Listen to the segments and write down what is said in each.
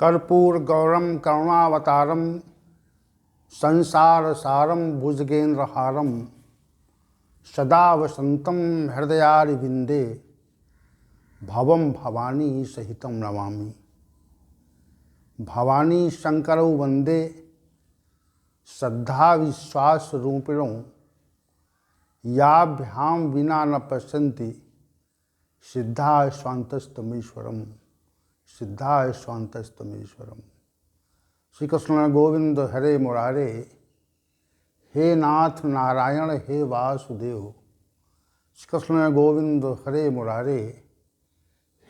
कर्पूर गौरम करुणावतारम संसार सारम भुजगेन्द्रहारम सदा वसंतम हृदयारविंदे भवम भवानी सहितम नमामि। भवानी शंकरौ वंदे श्रद्धा विश्वास रूपिणौ याभ्यां विना न पश्यन्ति सिद्धा स्वान्तस्तमीश्वरम सिद्धा स्वान्तस्तमीश्वरम। श्री कृष्ण गोविंद हरे मुरारे, हे नाथ नारायण हे वासुदेव। श्री कृष्ण गोविंद हरे मुरारे,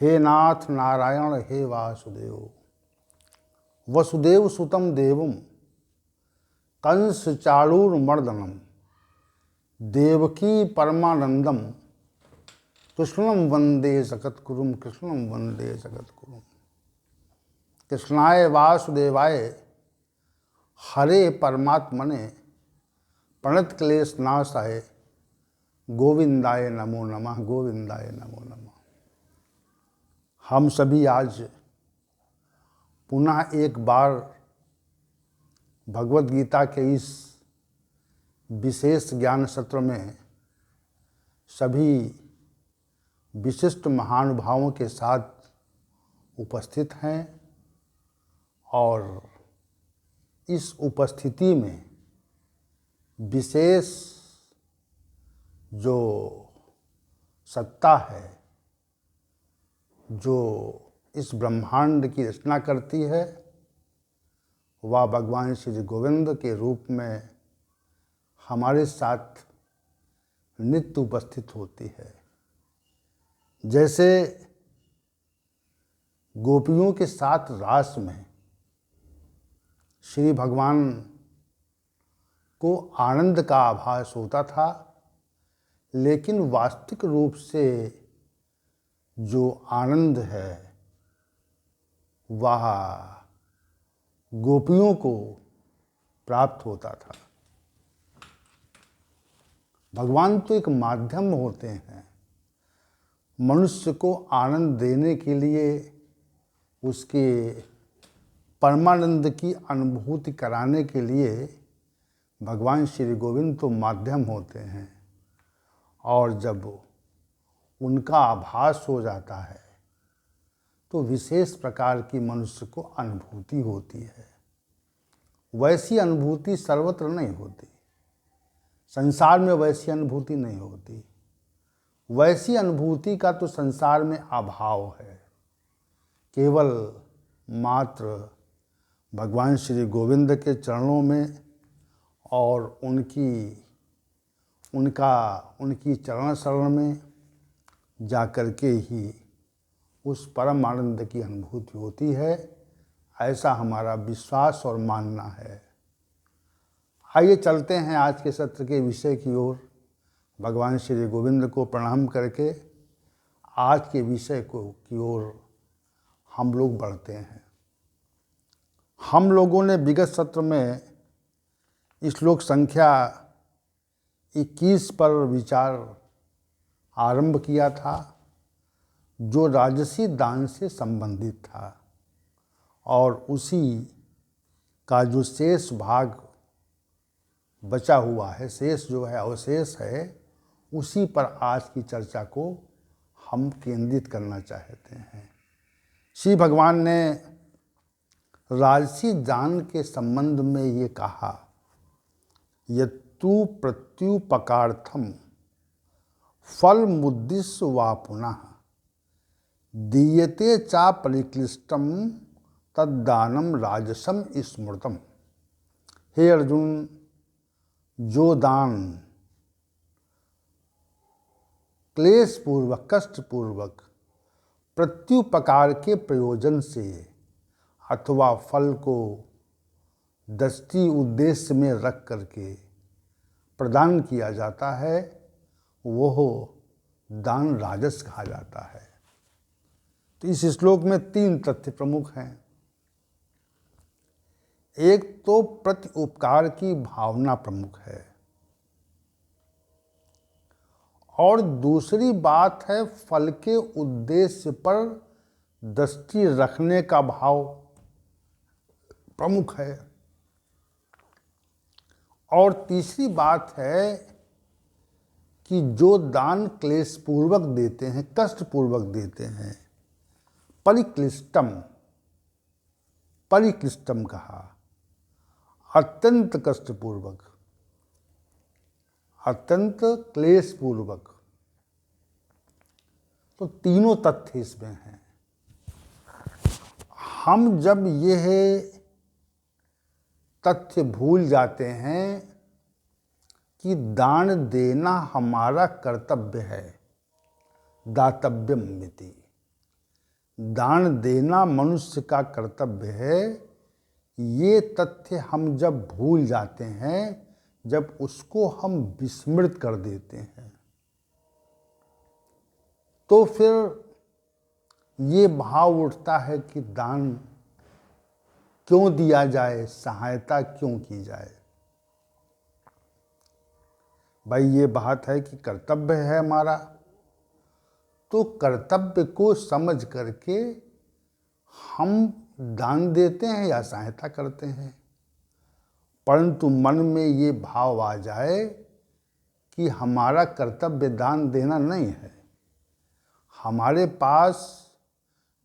हे नाथ नारायण हे वासुदेव। वसुदेव सुतम देवम कंस चाणूरमर्दनम देवकी परमानंदम कृष्णम वंदे जगद्गुरुम कृष्णम वंदे जगद्गुरुम। कृष्णाय वासुदेवाय हरे परमात्मने प्रणत क्लेश नाशाय गोविंदाय नमो नमः गोविंदाय नमो नमः। हम सभी आज पुनः एक बार भगवद गीता के इस विशेष ज्ञान सत्र में सभी विशिष्ट महानुभावों के साथ उपस्थित हैं और इस उपस्थिति में विशेष जो सत्ता है जो इस ब्रह्मांड की रचना करती है वह भगवान श्री गोविंद के रूप में हमारे साथ नित्य उपस्थित होती है। जैसे गोपियों के साथ रास में श्री भगवान को आनंद का आभास होता था, लेकिन वास्तविक रूप से जो आनंद है वह गोपियों को प्राप्त होता था। भगवान तो एक माध्यम होते हैं, मनुष्य को आनंद देने के लिए उसके परमानंद की अनुभूति कराने के लिए भगवान श्री गोविंद तो माध्यम होते हैं और जब उनका आभास हो जाता है तो विशेष प्रकार की मनुष्य को अनुभूति होती है। वैसी अनुभूति सर्वत्र नहीं होती, संसार में वैसी अनुभूति नहीं होती। वैसी अनुभूति का तो संसार में अभाव है। केवल मात्र भगवान श्री गोविंद के चरणों में और उनकी चरण शरण में जाकर के ही उस परम आनंद की अनुभूति होती है, ऐसा हमारा विश्वास और मानना है। आइए चलते हैं आज के सत्र के विषय की ओर। भगवान श्री गोविंद को प्रणाम करके आज के विषय की ओर हम लोग बढ़ते हैं। हम लोगों ने विगत सत्र में श्लोक संख्या 21 पर विचार आरंभ किया था, जो राजसी दान से संबंधित था, और उसी का जो शेष भाग बचा हुआ है, शेष जो है अवशेष है, उसी पर आज की चर्चा को हम केंद्रित करना चाहते हैं। श्री भगवान ने राजसी दान के संबंध में ये कहा, यत्तु प्रत्युपकार्थम फल मुद्दिश्य वा पुनः दीयते चा परिक्लिष्टम तद्दानम राजसम स्मृतम। हे अर्जुन, जो दान क्लेश पूर्वक कष्ट पूर्वक प्रत्युपकार के प्रयोजन से अथवा फल को दृष्टि उद्देश्य में रख करके प्रदान किया जाता है, वह दान राजस कहा जाता है। तो इस श्लोक में 3 तथ्य प्रमुख हैं। एक तो प्रति उपकार की भावना प्रमुख है और दूसरी बात है फल के उद्देश्य पर दृष्टि रखने का भाव प्रमुख है। और तीसरी बात है कि जो दान क्लेशपूर्वक देते हैं, कष्टपूर्वक देते हैं, परिक्लिष्टम, परिक्लिष्टम कहा, अत्यंत कष्टपूर्वक, अत्यंत क्लेशपूर्वक। तो तीनों तथ्य इसमें हैं। हम जब यह तथ्य भूल जाते हैं कि दान देना हमारा कर्तव्य है, दातव्यम मिति, दान देना मनुष्य का कर्तव्य है, ये तथ्य हम जब भूल जाते हैं, जब उसको हम विस्मृत कर देते हैं, तो फिर ये भाव उठता है कि दान क्यों दिया जाए, सहायता क्यों की जाए। भाई ये बात है कि कर्तव्य है हमारा, तो कर्तव्य को समझ करके हम दान देते हैं या सहायता करते हैं। परंतु मन में ये भाव आ जाए कि हमारा कर्तव्य दान देना नहीं है, हमारे पास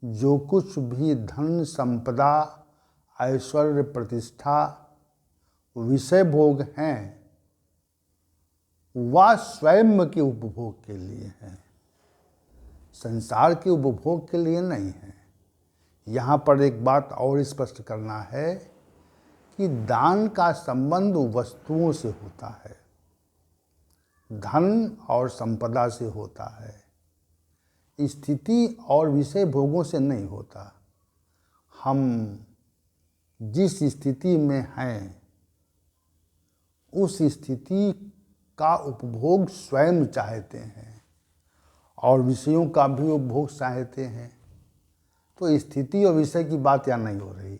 जो कुछ भी धन संपदा, ऐश्वर्य, प्रतिष्ठा, विषय भोग हैं, वह स्वयं के उपभोग के लिए हैं, संसार के उपभोग के लिए नहीं है। यहाँ पर एक बात और स्पष्ट करना है कि दान का संबंध वस्तुओं से होता है, धन और संपदा से होता है, स्थिति और विषय भोगों से नहीं होता। हम जिस स्थिति में हैं, उस स्थिति का उपभोग स्वयं चाहते हैं और विषयों का भी उपभोग चाहते हैं। तो स्थिति और विषय की बात यहाँ नहीं हो रही,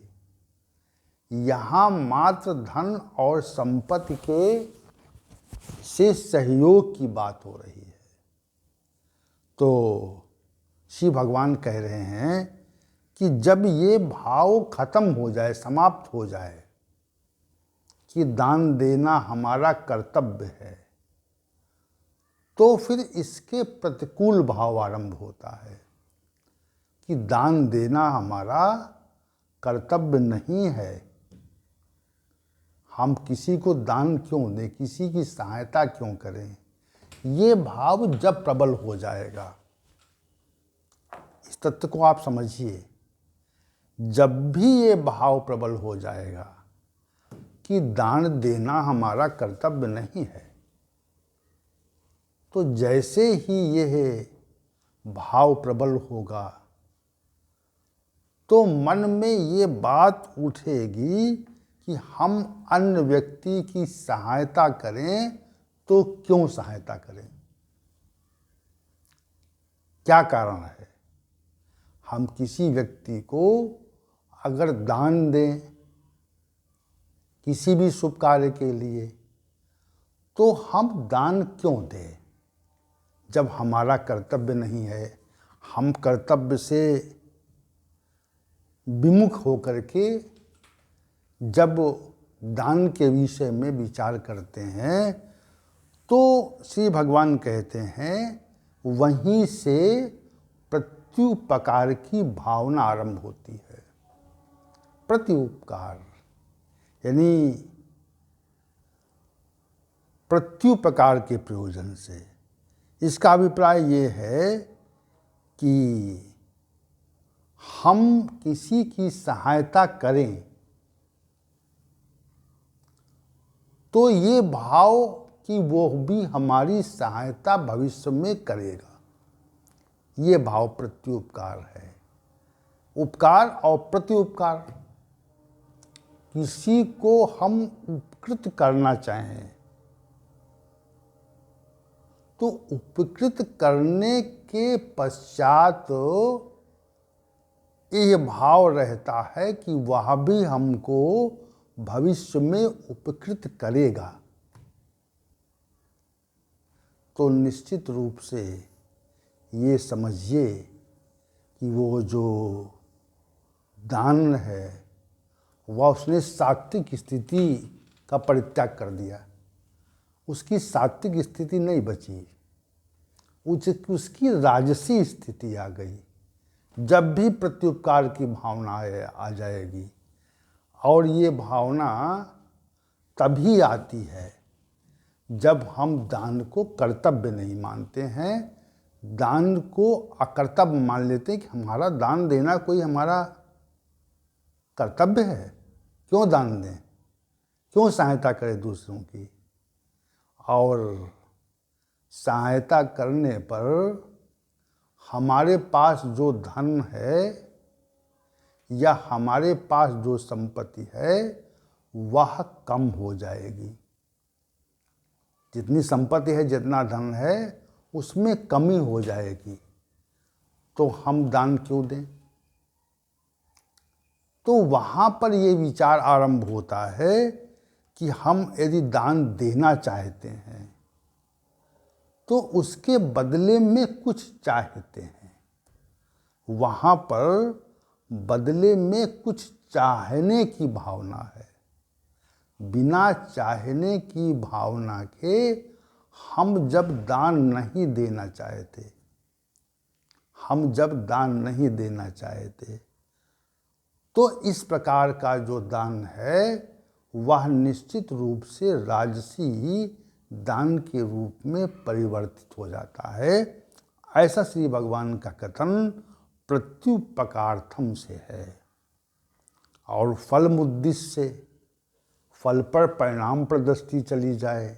यहाँ मात्र धन और संपत्ति के से सहयोग की बात हो रही है। तो श्री भगवान कह रहे हैं कि जब ये भाव खत्म हो जाए, समाप्त हो जाए कि दान देना हमारा कर्तव्य है, तो फिर इसके प्रतिकूल भाव आरंभ होता है कि दान देना हमारा कर्तव्य नहीं है। हम किसी को दान क्यों दें, किसी की सहायता क्यों करें। ये भाव जब प्रबल हो जाएगा, इस तथ्य को आप समझिए, जब भी ये भाव प्रबल हो जाएगा कि दान देना हमारा कर्तव्य नहीं है, तो जैसे ही यह भाव प्रबल होगा, तो मन में ये बात उठेगी कि हम अन्य व्यक्ति की सहायता करें तो क्यों सहायता करें, क्या कारण है। हम किसी व्यक्ति को अगर दान दें किसी भी शुभ कार्य के लिए, तो हम दान क्यों दें जब हमारा कर्तव्य नहीं है। हम कर्तव्य से विमुख होकर के जब दान के विषय में विचार करते हैं, तो श्री भगवान कहते हैं वहीं से प्रत्युपकार की भावना आरंभ होती है। प्रत्युपकार यानी प्रत्युपकार के प्रयोजन से। इसका अभिप्राय ये है कि हम किसी की सहायता करें तो ये भाव कि वो भी हमारी सहायता भविष्य में करेगा, ये भाव प्रत्युपकार है। उपकार और प्रत्युपकार, किसी को हम उपकृत करना चाहें तो उपकृत करने के पश्चात यह भाव रहता है कि वह भी हमको भविष्य में उपकृत करेगा। तो निश्चित रूप से ये समझिए कि वो जो दान है वह उसने सात्विक स्थिति का परित्याग कर दिया। उसकी सात्विक स्थिति नहीं बची, उसकी राजसी स्थिति आ गई। जब भी प्रत्युपकार की भावना आ जाएगी, और ये भावना तभी आती है जब हम दान को कर्तव्य नहीं मानते हैं, दान को अकर्तव्य मान लेते हैं कि हमारा दान देना कोई हमारा कर्तव्य है। क्यों दान दें, क्यों सहायता करें दूसरों की। और सहायता करने पर हमारे पास जो धन है या हमारे पास जो संपत्ति है वह कम हो जाएगी। जितनी संपत्ति है, जितना धन है, उसमें कमी हो जाएगी। तो हम दान क्यों दें। तो वहाँ पर ये विचार आरंभ होता है कि हम यदि दान देना चाहते हैं तो उसके बदले में कुछ चाहते हैं। वहाँ पर बदले में कुछ चाहने की भावना है। बिना चाहने की भावना के हम जब दान नहीं देना चाहते, तो इस प्रकार का जो दान है वह निश्चित रूप से राजसी दान के रूप में परिवर्तित हो जाता है। ऐसा श्री भगवान का कथन प्रत्युपकार्थम से है। और फल मुद्दिश्य से, फल पर परिणाम पर दृष्टि चली जाए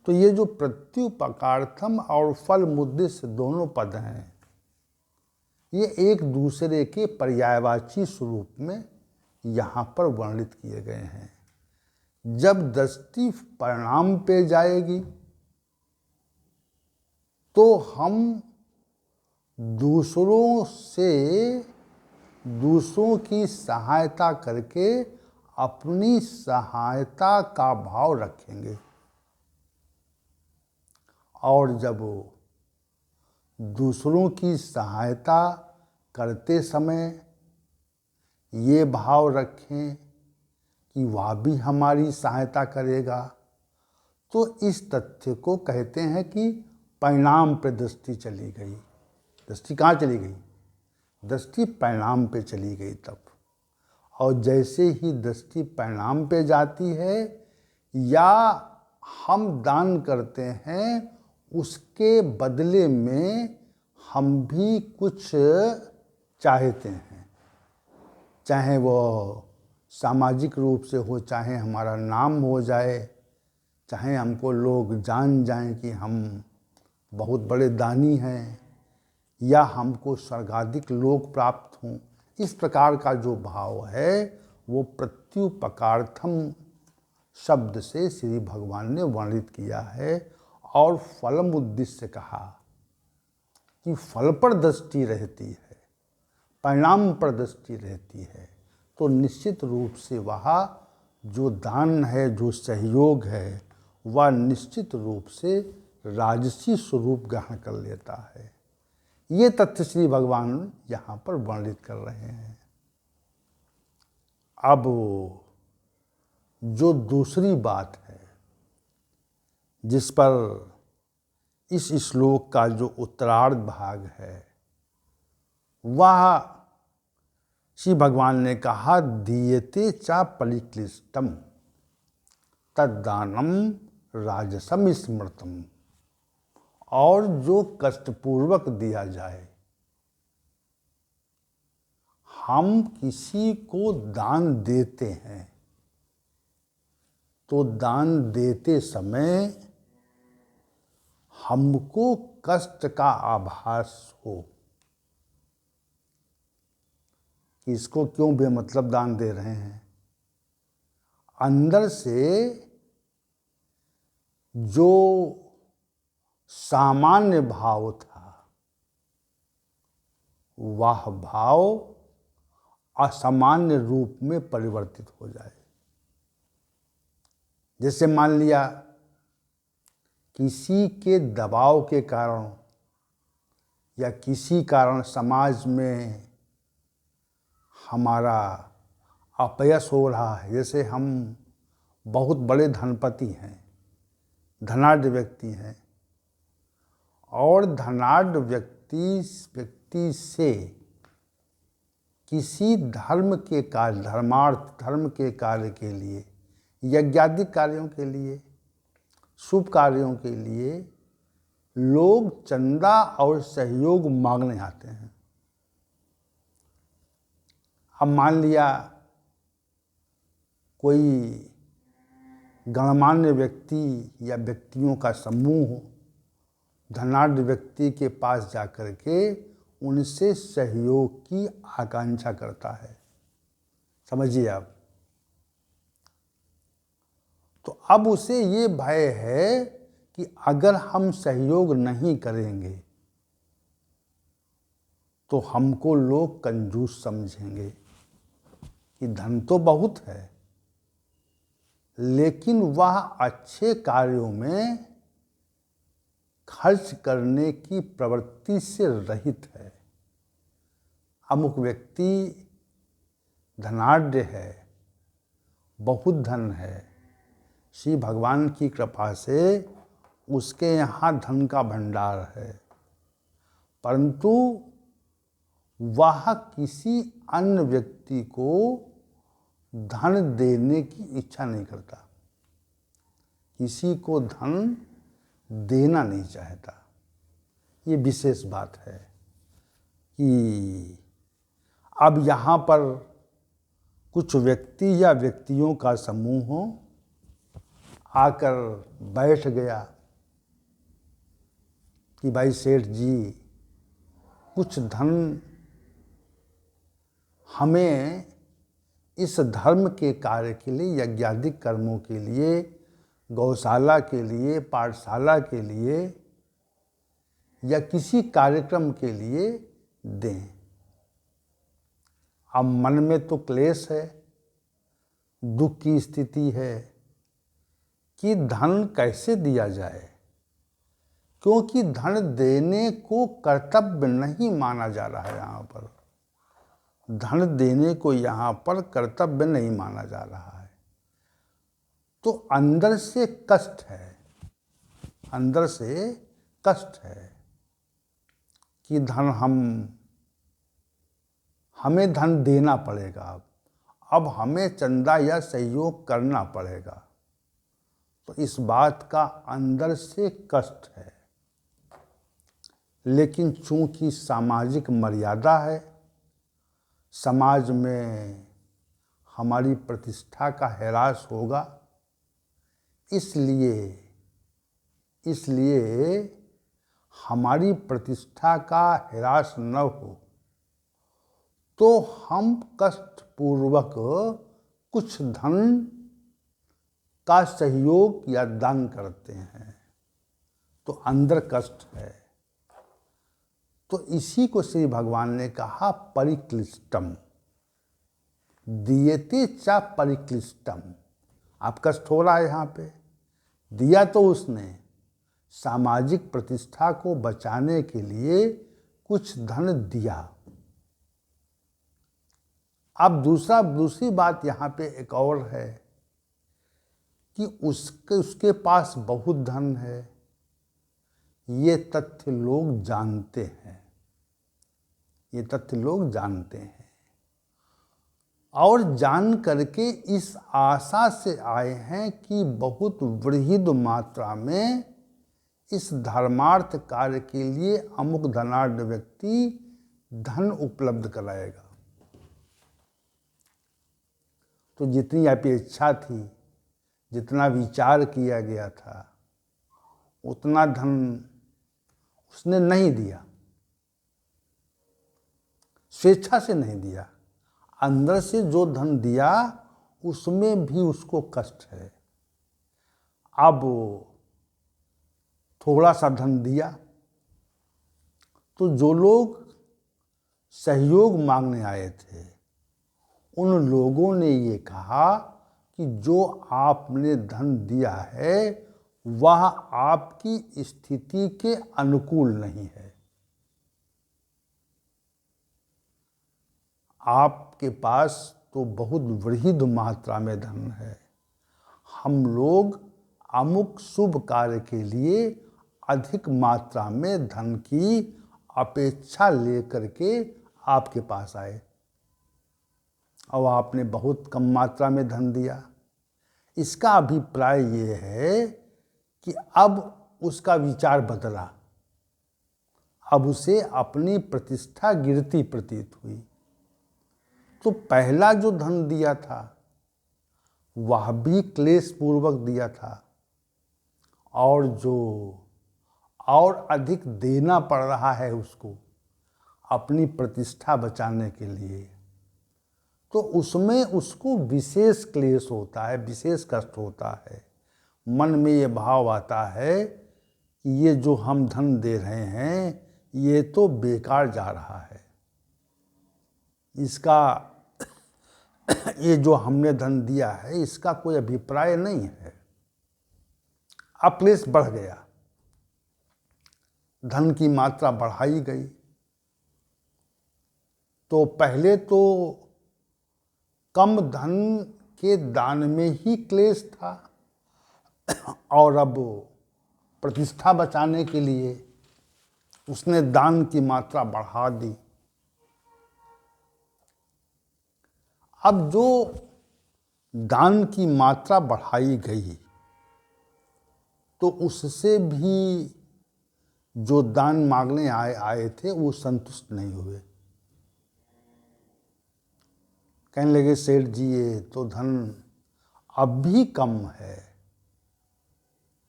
तो ये जो प्रत्युपकार्थम और फल मुद्दिश्य दोनों पद हैं, ये एक दूसरे के पर्यायवाची स्वरूप में यहाँ पर वर्णित किए गए हैं। जब दृष्टि परिणाम पे जाएगी तो हम दूसरों की सहायता करके अपनी सहायता का भाव रखेंगे। और जब दूसरों की सहायता करते समय ये भाव रखें कि वह भी हमारी सहायता करेगा, तो इस तथ्य को कहते हैं कि परिणाम पर दृष्टि चली गई। दृष्टि कहाँ चली गई, दृष्टि परिणाम पे चली गई तब। और जैसे ही दृष्टि परिणाम पे जाती है या हम दान करते हैं, उसके बदले में हम भी कुछ चाहते हैं, चाहे वो सामाजिक रूप से हो, चाहे हमारा नाम हो जाए, चाहे हमको लोग जान जाएं कि हम बहुत बड़े दानी हैं, या हमको स्वर्गाधिक लोक प्राप्त हों। इस प्रकार का जो भाव है वो प्रत्युपकार्थम शब्द से श्री भगवान ने वर्णित किया है। और फलम उद्देश्य कहा कि फल पर दृष्टि रहती है, परिणाम पर दृष्टि रहती है, तो निश्चित रूप से वह जो दान है, जो सहयोग है, वह निश्चित रूप से राजसी स्वरूप ग्रहण कर लेता है। ये तथ्य श्री भगवान यहाँ पर वर्णित कर रहे हैं। अब जो दूसरी बात है जिस पर इस श्लोक का जो उत्तरार्ध भाग है, वह श्री भगवान ने कहा दीयते चा परिक्लिष्टम तद्दानम राजसम स्मृतम। और जो कष्टपूर्वक दिया जाए, हम किसी को दान देते हैं तो दान देते समय हमको कष्ट का आभास हो कि इसको क्यों बेमतलब दान दे रहे हैं। अंदर से जो सामान्य भाव था वह भाव असामान्य रूप में परिवर्तित हो जाए। जैसे मान लिया किसी के दबाव के कारण या किसी कारण समाज में हमारा अपयश हो रहा है। जैसे हम बहुत बड़े धनपति हैं, धनाढ्य व्यक्ति हैं, और धनाढ्य व्यक्ति से किसी धर्म के कार्य, धर्मार्थ धर्म के कार्य के लिए, यज्ञादिक कार्यों के लिए, शुभ कार्यों के लिए लोग चंदा और सहयोग मांगने आते हैं। अब मान लिया कोई गणमान्य व्यक्ति या व्यक्तियों का समूह धनाढ्य व्यक्ति के पास जाकर के उनसे सहयोग की आकांक्षा करता है। समझिए आप। तो अब उसे ये भय है कि अगर हम सहयोग नहीं करेंगे तो हमको लोग कंजूस समझेंगे कि धन तो बहुत है लेकिन वह अच्छे कार्यों में खर्च करने की प्रवृत्ति से रहित है। अमुक व्यक्ति धनाढ्य है, बहुत धन है, श्री भगवान की कृपा से उसके यहाँ धन का भंडार है, परंतु वह किसी अन्य व्यक्ति को धन देने की इच्छा नहीं करता, किसी को धन देना नहीं चाहता। ये विशेष बात है कि अब यहाँ पर कुछ व्यक्ति या व्यक्तियों का समूह आकर बैठ गया कि भाई सेठ जी, कुछ धन हमें इस धर्म के कार्य के लिए, यज्ञादिक कर्मों के लिए, गौशाला के लिए, पाठशाला के लिए या किसी कार्यक्रम के लिए दें। अब मन में तो क्लेश है, दुख की स्थिति है कि धन कैसे दिया जाए, क्योंकि धन देने को कर्तव्य नहीं माना जा रहा है। यहाँ पर धन देने को यहाँ पर कर्तव्य नहीं माना जा रहा है। तो अंदर से कष्ट है, अंदर से कष्ट है कि धन हमें धन देना पड़ेगा, अब हमें चंदा या सहयोग करना पड़ेगा। तो इस बात का अंदर से कष्ट है, लेकिन चूंकि सामाजिक मर्यादा है, समाज में हमारी प्रतिष्ठा का ह्रास होगा, इसलिए हमारी प्रतिष्ठा का ह्रास न हो तो हम कष्टपूर्वक कुछ धन का सहयोग या दान करते हैं। तो अंदर कष्ट है। तो इसी को श्री भगवान ने कहा परिक्लिष्टम, दियते चा परिक्लिष्टम। आप कष्ट हो रहा है यहाँ पे, दिया तो उसने सामाजिक प्रतिष्ठा को बचाने के लिए कुछ धन दिया। अब दूसरी बात यहाँ पे एक और है कि उसके पास बहुत धन है, ये तथ्य लोग जानते हैं, ये तथ्य लोग जानते हैं, और जान करके इस आशा से आए हैं कि बहुत वृहद मात्रा में इस धर्मार्थ कार्य के लिए अमुक धनाढ्य व्यक्ति धन उपलब्ध कराएगा। तो जितनी अपेक्षा थी, जितना विचार किया गया था, उतना धन उसने नहीं दिया, स्वेच्छा से नहीं दिया। अंदर से जो धन दिया उसमें भी उसको कष्ट है। अब थोड़ा सा धन दिया तो जो लोग सहयोग मांगने आए थे उन लोगों ने ये कहा कि जो आपने धन दिया है वह आपकी स्थिति के अनुकूल नहीं है, आपके पास तो बहुत वृहद मात्रा में धन है। हम लोग अमुक शुभ कार्य के लिए अधिक मात्रा में धन की अपेक्षा लेकर के आपके पास आए और आपने बहुत कम मात्रा में धन दिया। इसका अभिप्राय ये है कि अब उसका विचार बदला, अब उसे अपनी प्रतिष्ठा गिरती प्रतीत हुई। तो पहला जो धन दिया था वह भी क्लेश पूर्वक दिया था, और जो और अधिक देना पड़ रहा है उसको अपनी प्रतिष्ठा बचाने के लिए, तो उसमें उसको विशेष क्लेश होता है, विशेष कष्ट होता है। मन में ये भाव आता है कि ये जो हम धन दे रहे हैं ये तो बेकार जा रहा है, इसका ये जो हमने धन दिया है इसका कोई अभिप्राय नहीं है। अब क्लेश बढ़ गया, धन की मात्रा बढ़ाई गई। तो पहले तो कम धन के दान में ही क्लेश था, और अब प्रतिष्ठा बचाने के लिए उसने दान की मात्रा बढ़ा दी। अब जो दान की मात्रा बढ़ाई गई तो उससे भी जो दान मांगने आए थे वो संतुष्ट नहीं हुए। कहने लगे, सेठ जी ये तो धन अब भी कम है,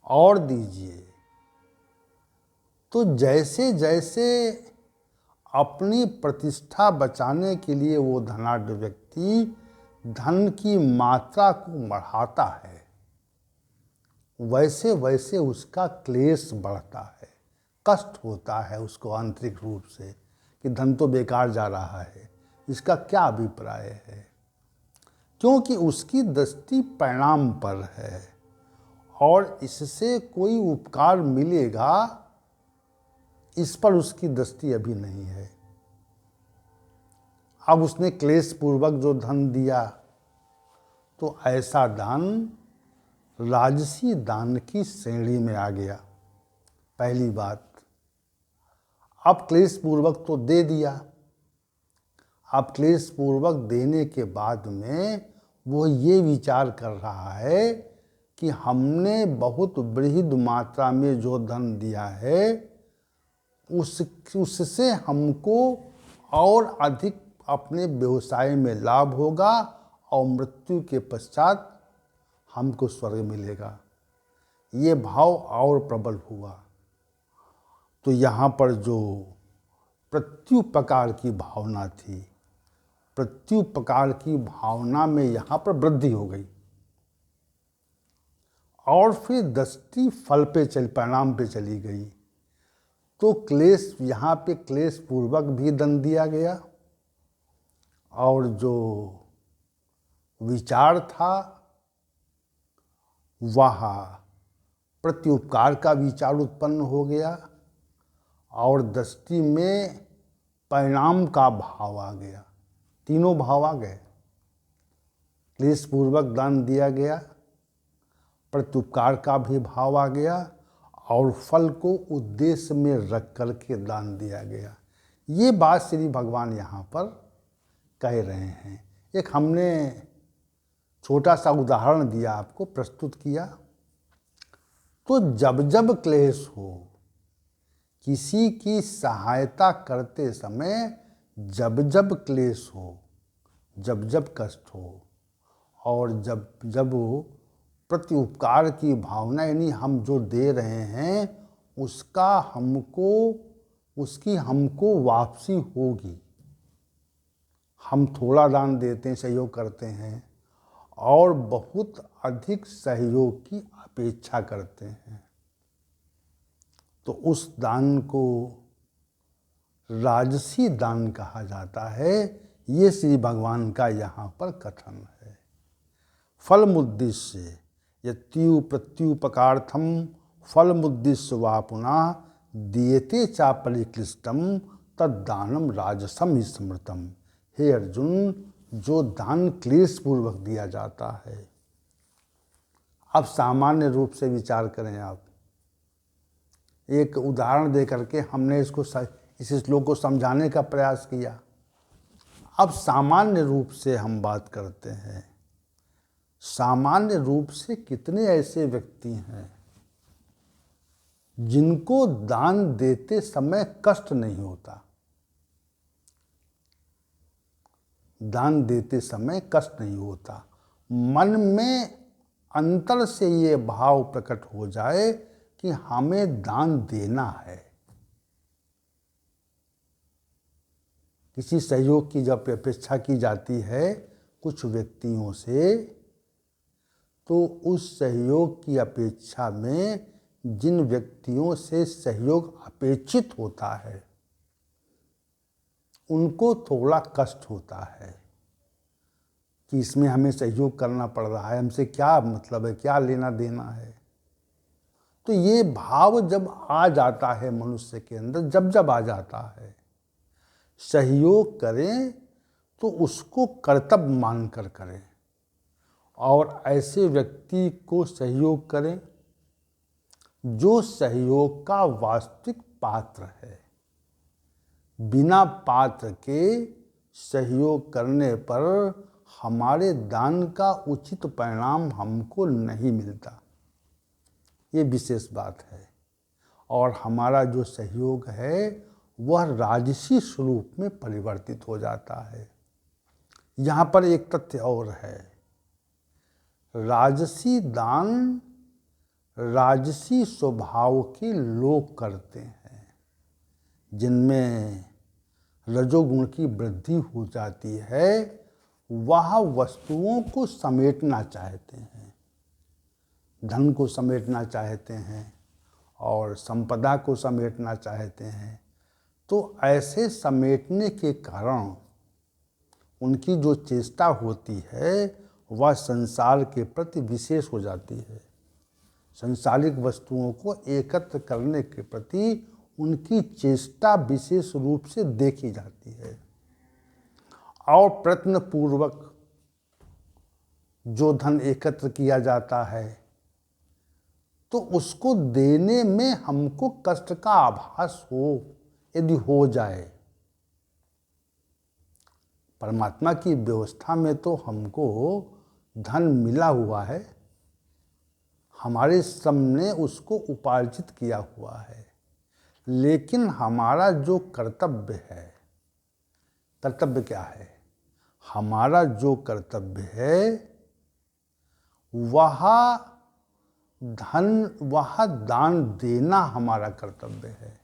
और दीजिए। तो जैसे जैसे अपनी प्रतिष्ठा बचाने के लिए वो धनाढ्य व्यक्ति धन की मात्रा को बढ़ाता है, वैसे वैसे उसका क्लेश बढ़ता है, कष्ट होता है उसको आंतरिक रूप से कि धन तो बेकार जा रहा है, इसका क्या अभिप्राय है। क्योंकि उसकी दृष्टि परिणाम पर है और इससे कोई उपकार मिलेगा इस पर उसकी दृष्टि अभी नहीं है। अब उसने क्लेश पूर्वक जो धन दिया तो ऐसा दान राजसी दान की श्रेणी में आ गया। पहली बात, अब क्लेश पूर्वक तो दे दिया, अब क्लेश पूर्वक देने के बाद में वो ये विचार कर रहा है कि हमने बहुत बृहद मात्रा में जो धन दिया है उससे हमको और अधिक अपने व्यवसाय में लाभ होगा और मृत्यु के पश्चात हमको स्वर्ग मिलेगा। ये भाव और प्रबल हुआ। तो यहाँ पर जो प्रत्युपकार की भावना थी, प्रत्युपकार की भावना में यहाँ पर वृद्धि हो गई और फिर दृष्टि फल पे परिणाम पे चली गई। तो क्लेश, यहाँ पे क्लेश पूर्वक भी दंड दिया गया और जो विचार था वह प्रत्युपकार का विचार उत्पन्न हो गया और दृष्टि में परिणाम का भाव आ गया। तीनों भाव आ गए, क्लेश पूर्वक दान दिया गया, प्रत्युपकार का भी भाव आ गया और फल को उद्देश्य में रख करके दान दिया गया। ये बात श्री भगवान यहाँ पर कह रहे हैं। एक हमने छोटा सा उदाहरण दिया, आपको प्रस्तुत किया। तो जब जब क्लेश हो, किसी की सहायता करते समय जब जब क्लेश हो, जब जब कष्ट हो और जब जब प्रत्युपकार की भावना, यानी हम जो दे रहे हैं उसका उसकी हमको वापसी होगी। हम थोड़ा दान देते हैं, सहयोग करते हैं और बहुत अधिक सहयोग की अपेक्षा करते हैं, तो उस दान को राजसी दान कहा जाता है। ये श्री भगवान का यहाँ पर कथन है। फलमुद्दिश्य यत्यु प्रत्युपकार्थम फलमुद्दिश्य वा पुनः दीयते चा परिक्लिष्टम तद्दानम राजसम स्मृतम। हे अर्जुन, जो दान क्लेश पूर्वक दिया जाता है। अब सामान्य रूप से विचार करें आप, एक उदाहरण दे करके हमने इस श्लोक को समझाने का प्रयास किया। अब सामान्य रूप से हम बात करते हैं, सामान्य रूप से कितने ऐसे व्यक्ति हैं जिनको दान देते समय कष्ट नहीं होता, दान देते समय कष्ट नहीं होता, मन में अंतर से ये भाव प्रकट हो जाए कि हमें दान देना है। किसी सहयोग की जब अपेक्षा की जाती है कुछ व्यक्तियों से, तो उस सहयोग की अपेक्षा में जिन व्यक्तियों से सहयोग अपेक्षित होता है उनको थोड़ा कष्ट होता है कि इसमें हमें सहयोग करना पड़ रहा है, हमसे क्या मतलब है, क्या लेना देना है। तो ये भाव जब आ जाता है मनुष्य के अंदर, जब जब आ जाता है, सहयोग करें तो उसको कर्तव्य मानकर करें और ऐसे व्यक्ति को सहयोग करें जो सहयोग का वास्तविक पात्र है। बिना पात्र के सहयोग करने पर हमारे दान का उचित परिणाम हमको नहीं मिलता, ये विशेष बात है। और हमारा जो सहयोग है वह राजसी स्वरूप में परिवर्तित हो जाता है। यहाँ पर एक तथ्य और है, राजसी दान राजसी स्वभाव के लोग करते हैं, जिनमें रजोगुण की वृद्धि हो जाती है, वह वस्तुओं को समेटना चाहते हैं, धन को समेटना चाहते हैं और संपदा को समेटना चाहते हैं। तो ऐसे समेटने के कारण उनकी जो चेष्टा होती है वह संसार के प्रति विशेष हो जाती है। संसारिक वस्तुओं को एकत्र करने के प्रति उनकी चेष्टा विशेष रूप से देखी जाती है और प्रयत्नपूर्वक जो धन एकत्र किया जाता है तो उसको देने में हमको कष्ट का आभास हो, यदि हो जाए। परमात्मा की व्यवस्था में तो हमको धन मिला हुआ है, हमारे श्रम ने उसको उपार्जित किया हुआ है, लेकिन हमारा जो कर्तव्य है, कर्तव्य क्या है, हमारा जो कर्तव्य है वह दान देना हमारा कर्तव्य है।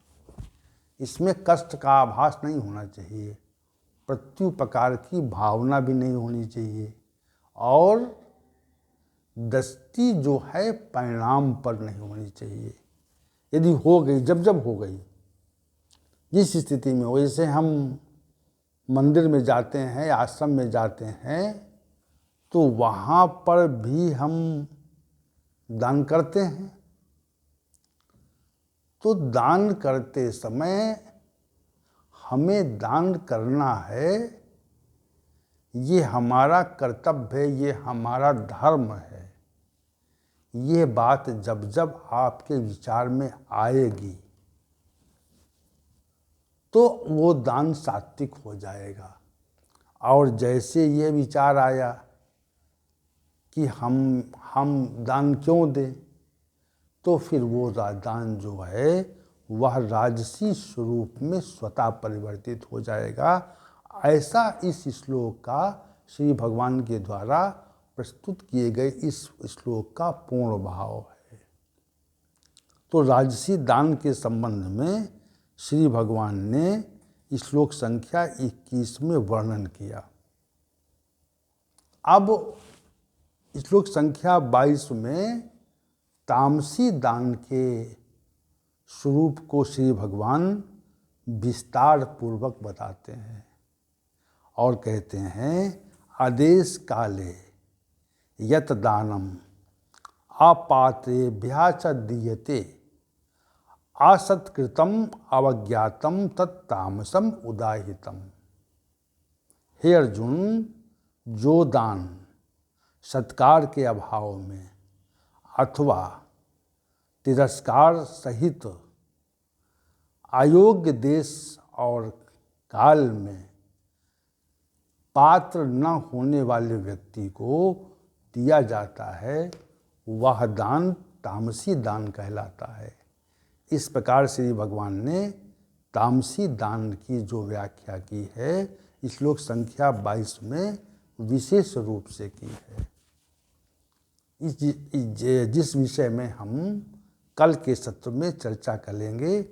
इसमें कष्ट का आभास नहीं होना चाहिए, प्रत्युपकार की भावना भी नहीं होनी चाहिए और दृष्टि जो है परिणाम पर नहीं होनी चाहिए। यदि हो गई, जब हो गई, जिस स्थिति में हो, जैसे हम मंदिर में जाते हैं, आश्रम में जाते हैं, तो वहाँ पर भी हम दान करते हैं। तो दान करते समय हमें दान करना है, ये हमारा कर्तव्य है, ये हमारा धर्म है। ये बात जब जब आपके विचार में आएगी तो वो दान सात्विक हो जाएगा। और जैसे ये विचार आया कि हम दान क्यों दें, तो फिर वो दान जो है वह राजसी स्वरूप में स्वतः परिवर्तित हो जाएगा। ऐसा इस श्लोक का श्री भगवान के द्वारा प्रस्तुत किए गए इस श्लोक का पूर्ण भाव है। तो राजसी दान के संबंध में श्री भगवान ने श्लोक संख्या 21 में वर्णन किया। अब श्लोक संख्या 22 में तामसी दान के स्वरूप को श्री भगवान विस्तार पूर्वक बताते हैं और कहते हैं, आदेश काले यत दानम अपात्रेभ्यः च दीयते असत्कृतम अवज्ञातम तत्तामसम उदाहितम। हे अर्जुन, जो दान सत्कार के अभाव में अथवा तिरस्कार सहित अयोग्य देश और काल में पात्र न होने वाले व्यक्ति को दिया जाता है, वह दान तामसी दान कहलाता है। इस प्रकार श्री भगवान ने तामसी दान की जो व्याख्या की है, श्लोक संख्या 22 में विशेष रूप से की है। जिस विषय में हम कल के सत्र में चर्चा करेंगे